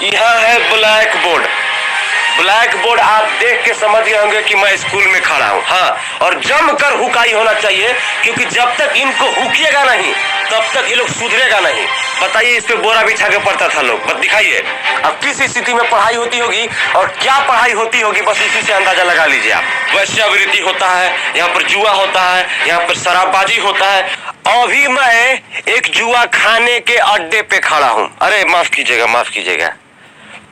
यह है black board. Black board आप देख के समझ गए होंगे कि मैं स्कूल में खड़ा हूँ। हाँ, और जमकर हुकाई होना चाहिए, क्योंकि जब तक इनको हुकिएगा नहीं तब तक ये लोग सुधरेगा नहीं। बताइए, इस पे बोरा बिछा के पढ़ता था लोग, बस दिखाइए अब किस स्थिति में पढ़ाई होती होगी और क्या पढ़ाई होती होगी, बस इसी से अंदाजा लगा लीजिए आप। वैश्यावृत्ति होता है, यहाँ पर जुआ होता है, यहाँ पर शराबबाजी होता है। अभी मैं एक जुआ खाने के अड्डे पे खड़ा हूँ। अरे माफ कीजिएगा, माफ कीजिएगा।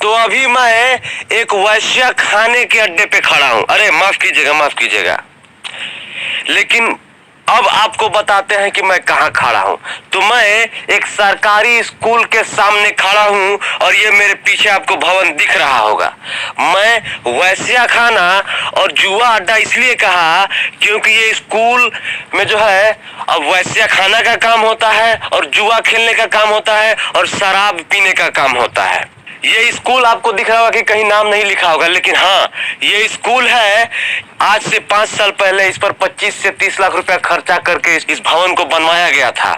तो अभी मैं एक वैश्या खाने के अड्डे पे खड़ा हूं। अरे माफ कीजिएगा, माफ कीजिएगा। लेकिन अब आपको बताते हैं कि मैं कहां खड़ा हूं। तो मैं एक सरकारी स्कूल के सामने खड़ा हूं और ये मेरे पीछे आपको भवन दिख रहा होगा। मैं वैश्या खाना और जुआ अड्डा इसलिए कहा क्योंकि ये स्कूल में जो है अब वैश्या खाना का काम होता है और जुआ खेलने का काम होता है और शराब पीने का काम होता है। ये स्कूल आपको दिख रहा होगा कि कहीं नाम नहीं लिखा होगा, लेकिन हाँ, ये स्कूल है। आज से 5 साल पहले इस पर 25 से 30 लाख रुपया खर्चा करके इस भवन को बनवाया गया था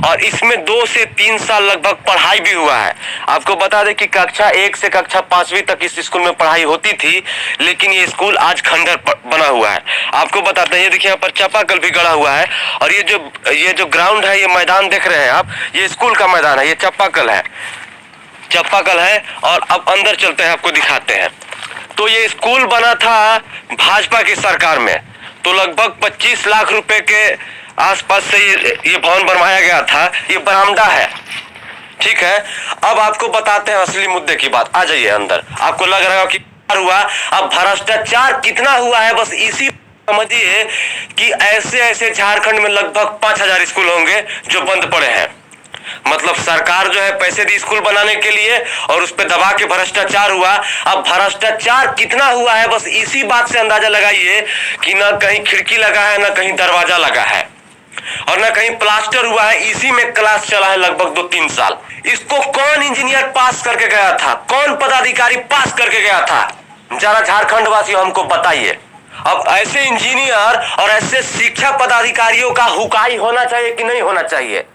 और इसमें 2 से 3 साल लगभग पढ़ाई भी हुआ है। आपको बता दें कि कक्षा 1 से कक्षा 5वीं तक इस स्कूल में पढ़ाई होती थी, लेकिन ये स्कूल आज खंडर बना हुआ है। आपको बताते हैं, ये देखिए यहाँ पर चापाकल भी गड़ा हुआ है और ये जो ग्राउंड है, ये मैदान देख रहे हैं आप, ये स्कूल का मैदान है, ये चापाकल है, चापाकल है। और अब अंदर चलते हैं, आपको दिखाते हैं। तो ये स्कूल बना था भाजपा की सरकार में, तो लगभग 25 लाख रुपए के आसपास से ये भवन बनवाया गया था। ये बरामदा है, ठीक है। अब आपको बताते हैं असली मुद्दे की बात। आ जाइए अंदर। आपको लग रहा है कि हुआ, अब भ्रष्टाचार कितना हुआ है बस इसी समझिए कि ऐसे ऐसे झारखंड में लगभग 5000 स्कूल होंगे जो बंद पड़े हैं। मतलब सरकार जो है पैसे दी स्कूल बनाने के लिए और उस पर दबा के भ्रष्टाचार हुआ। अब भ्रष्टाचार कितना हुआ है बस इसी बात से अंदाजा लगाइए कि ना कहीं खिड़की लगा है, ना कहीं दरवाजा लगा है और ना कहीं प्लास्टर हुआ है। इसी में क्लास चला है लगभग 2-3 साल। इसको कौन इंजीनियर पास करके गया था, कौन पदाधिकारी पास करके गया था, जरा झारखंड वासियों हमको बताइए। अब ऐसे इंजीनियर और ऐसे शिक्षा पदाधिकारियों का हुकाई होना चाहिए कि नहीं होना चाहिए?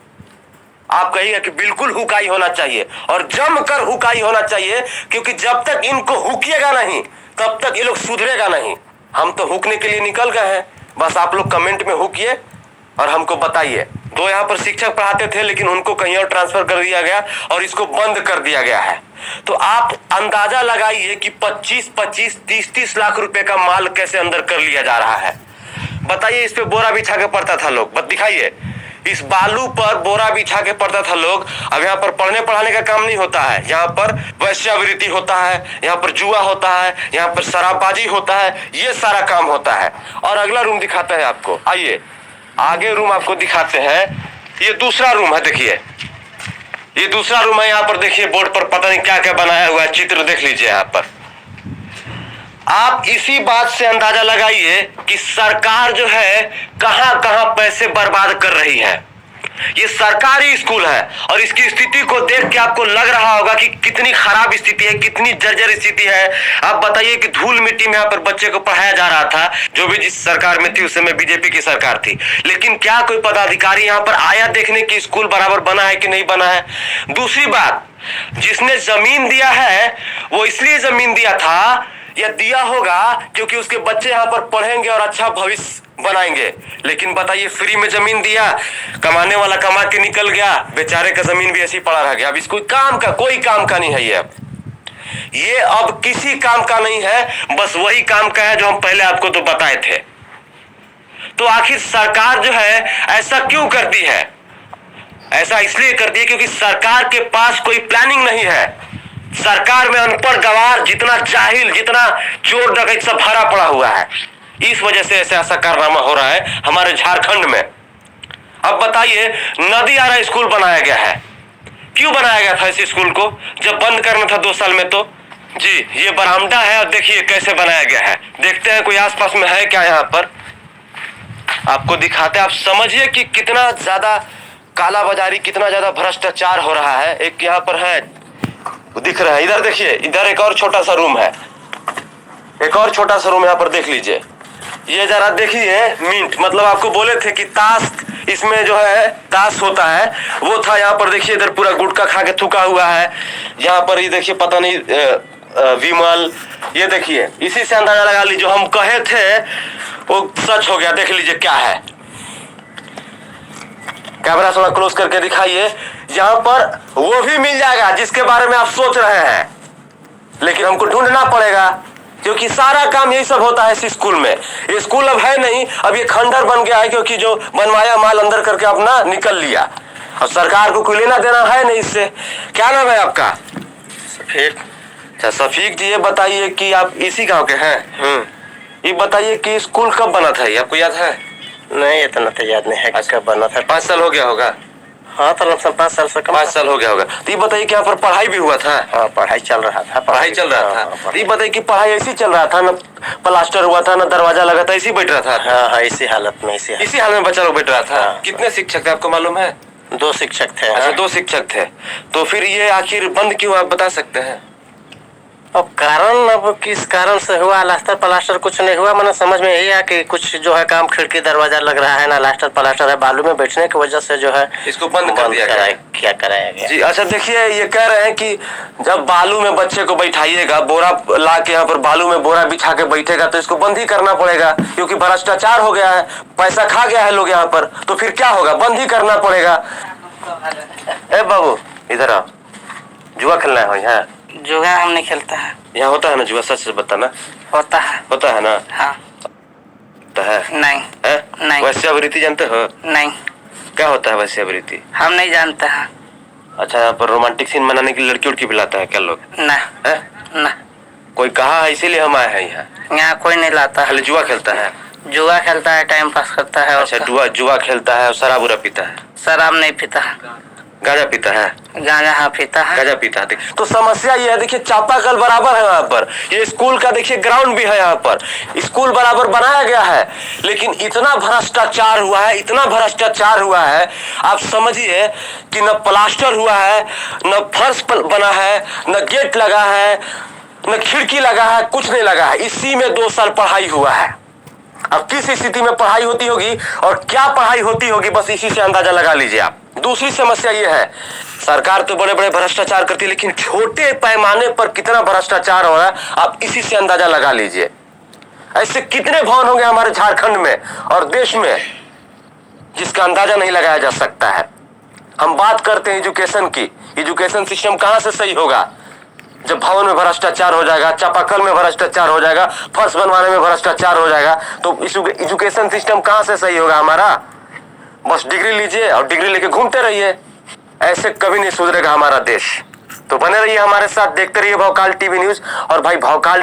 आप कहिएगा कि बिल्कुल हुकाई होना चाहिए और जमकर हुकाई होना चाहिए, क्योंकि जब तक इनको हुकिएगा नहीं तब तक ये लोग सुधरेगा नहीं। हम तो हुकने के लिए निकल गए हैं, बस आप लोग कमेंट में हुकिए और हमको बताइए। 2 यहाँ पर शिक्षक पढ़ाते थे, लेकिन उनको कहीं और ट्रांसफर कर दिया गया और इसको बंद कर दिया गया है। तो आप अंदाजा लगाइए कि 25-25, 30-30 लाख रुपए का माल कैसे अंदर कर लिया जा रहा है। बताइए, इस पे बोरा बिछा के पढ़ता था लोग, बस दिखाइए। इस बालू पर बोरा बिछा के पढ़ता था लोग। अब यहाँ पर पढ़ने पढ़ाने का काम नहीं होता है, यहाँ पर वैश्यावृत्ति होता है, यहाँ पर जुआ होता है, यहाँ पर शराबबाजी होता है, ये सारा काम होता है। और अगला रूम दिखाते हैं आपको, आइए आगे रूम आपको दिखाते हैं। ये दूसरा रूम है, देखिए ये दूसरा रूम है। यहाँ पर देखिए बोर्ड पर पता नहीं क्या क्या बनाया हुआ है, चित्र देख लीजिए यहाँ पर। आप इसी बात से अंदाजा लगाइए कि सरकार जो है कहां कहां पैसे बर्बाद कर रही है। ये सरकारी स्कूल है और इसकी स्थिति को देख के आपको लग रहा होगा कि कितनी खराब स्थिति है, कितनी जर्जर स्थिति है। आप बताइए कि धूल मिट्टी में यहाँ पर बच्चे को पढ़ाया जा रहा था, जो भी जिस सरकार में थी उस समय बीजेपी की सरकार थी। लेकिन क्या कोई पदाधिकारी यहाँ पर आया देखने की स्कूल बराबर बना है कि नहीं बना है? दूसरी बात, जिसने जमीन दिया है वो इसलिए जमीन दिया था या दिया होगा क्योंकि उसके बच्चे यहाँ पर पढ़ेंगे और अच्छा भविष्य बनाएंगे। लेकिन बताइए, फ्री में जमीन दिया, कमाने वाला कमा के निकल गया, बेचारे का जमीन भी ऐसी पड़ा रह गया। अब इसको कोई काम का नहीं है। ये अब किसी काम का नहीं है, बस वही काम का है जो हम पहले आपको तो बताए थे। तो आखिर सरकार जो है ऐसा क्यों करती है? ऐसा इसलिए करती है क्योंकि सरकार के पास कोई प्लानिंग नहीं है। सरकार में अनपढ़ गवार, जितना जाहिल, जितना चोर डकैत सब भरा पड़ा हुआ है। इस वजह से ऐसा कारनामा हो रहा है हमारे झारखंड में। अब बताइए, नदी आरा स्कूल बनाया गया है, क्यों बनाया गया था इस स्कूल को जब बंद करना था 2 साल में? तो जी ये बरामदा है और देखिए कैसे बनाया गया है। देखते हैं कोई आसपास में है क्या, यहाँ पर आपको दिखाते हैं। आप समझिए कि कितना ज्यादा काला बाजारी, कितना ज्यादा भ्रष्टाचार हो रहा है। एक यहाँ पर है, दिख रहा है, इधर देखिए, इधर एक और छोटा सा रूम है, एक और छोटा सा रूम यहाँ पर देख लीजिए। ये जरा देखिए, मिंट मतलब आपको बोले थे कि ताश इसमें जो है दास होता है वो था। यहाँ पर देखिए इधर पूरा गुटखा खा के थूका हुआ है। यहाँ पर ये देखिए पता नहीं विमल, ये देखिए इसी से अंदाजा लगा लीजिए जो हम कहे थे वो सच हो गया। देख लीजिए क्या है, कैमरा थोड़ा क्लोज करके दिखाइए। यहाँ पर वो भी मिल जाएगा जिसके बारे में आप सोच रहे हैं, लेकिन हमको ढूंढना पड़ेगा क्योंकि सारा काम यही सब होता है इस स्कूल में। ये स्कूल अब है नहीं, अब ये खंडर बन गया है क्योंकि जो बनवाया माल अंदर करके अपना निकल लिया और सरकार को कोई लेना देना है नहीं इससे। क्या नाम है आपका? सफीक। अच्छा सफीक जी, ये बताइए कि आप इसी गांव के हैं? ये बताइए कि स्कूल कब बना था, ये आपको याद है? नहीं इतना तो याद नहीं है। अच्छा। कब बना था? 5 साल हो गया होगा। हाँ तो 5 साल से कम। 5 साल हो गया होगा। तो ये बताइए कि यहाँ पर पढ़ाई भी हुआ था? हाँ पढ़ाई चल रहा था। पढ़ाई चल रहा था। तो ये बताइए कि पढ़ाई ऐसी चल रहा था, ना प्लास्टर हुआ था, ना दरवाजा लगा था, ऐसी बैठ रहा था? हाँ इसी हालत में इसी हाल में बच्चा लोग बैठ रहा था। हाँ। कितने शिक्षक थे आपको मालूम है? 2 शिक्षक थे। अच्छा 2 शिक्षक थे। तो फिर ये आखिर बंद क्यों, आप बता सकते हैं? अब कारण अब किस कारण से हुआ, लास्टर प्लास्टर कुछ नहीं हुआ। मैंने समझ में यही है कि कुछ जो है काम खिड़की दरवाजा लग रहा है ना, लास्टर प्लास्टर है, बालू में बैठने की वजह से जो है इसको बंद कर दिया गया। क्या कराया गया जी अच्छा देखिए, ये कह रहे हैं कि जब बालू में बच्चे को बैठाइएगा, बोरा ला के यहाँ पर बालू में बोरा बिछा के बैठेगा तो इसको बंद ही करना पड़ेगा क्योंकि भ्रष्टाचार हो गया है, पैसा खा गया है लोग यहाँ पर। तो फिर क्या होगा, बंद ही करना पड़ेगा। ए बाबू इधर आओ, जुआ खेलना है यहाँ? जुआ हम नहीं खेलता है। यहाँ होता है ना जुआ? सच से बताना। होता है। होता है ना? हाँ। होता है? नहीं है? नहीं। वैश्यावृत्ति जानते हो? नहीं क्या होता है वैश्यावृत्ति? हम नहीं जानते हैं। अच्छा यहाँ पर रोमांटिक सीन मनाने के लिए लड़की उड़की बुलाता है क्या लोग? ना है? ना, कोई कहा है इसीलिए हम आए हैं यहाँ? यहाँ कोई नहीं लाता है। खाली जुआ खेलता है? जुआ खेलता है, टाइम पास करता है। अच्छा जुआ खेलता है और शराब उरा पीता है? शराब नहीं पीता है। गांजा पीता है? गांजा हाँ पीता है। गांजा पीता है। तो समस्या ये है, देखिए चापाकल बराबर है यहाँ पर, ये स्कूल का देखिए ग्राउंड भी है, यहाँ पर स्कूल बराबर बनाया गया है, लेकिन इतना भ्रष्टाचार हुआ है, इतना भ्रष्टाचार हुआ है, आप समझिए कि न प्लास्टर हुआ है, न फर्श बना है, न गेट लगा है, न खिड़की लगा है, कुछ नहीं लगा है। इसी में 2 साल पढ़ाई हुआ है। अब किस स्थिति में पढ़ाई होती होगी और क्या पढ़ाई होती होगी, बस इसी से अंदाजा लगा लीजिए आप। दूसरी समस्या ये है, सरकार तो बड़े बड़े भ्रष्टाचार करती है, लेकिन छोटे पैमाने पर कितना भ्रष्टाचार हो रहा है आप इसी से अंदाजा लगा लीजिए। ऐसे कितने भवन होंगे हमारे झारखंड में और देश में जिसका अंदाजा नहीं लगाया जा सकता है। हम बात करते हैं एजुकेशन की, एजुकेशन सिस्टम कहां से सही होगा जब भवन में भ्रष्टाचार हो जाएगा, चापाकल में भ्रष्टाचार हो जाएगा, फर्श बनवाने में भ्रष्टाचार हो जाएगा, तो एजुकेशन सिस्टम कहां से सही होगा हमारा? बस डिग्री लीजिए और डिग्री लेके घूमते रहिए, ऐसे कभी नहीं सुधरेगा हमारा देश। तो बने रहिए हमारे साथ, देखते रहिए भौकाल टीवी न्यूज। और भाई भौकाल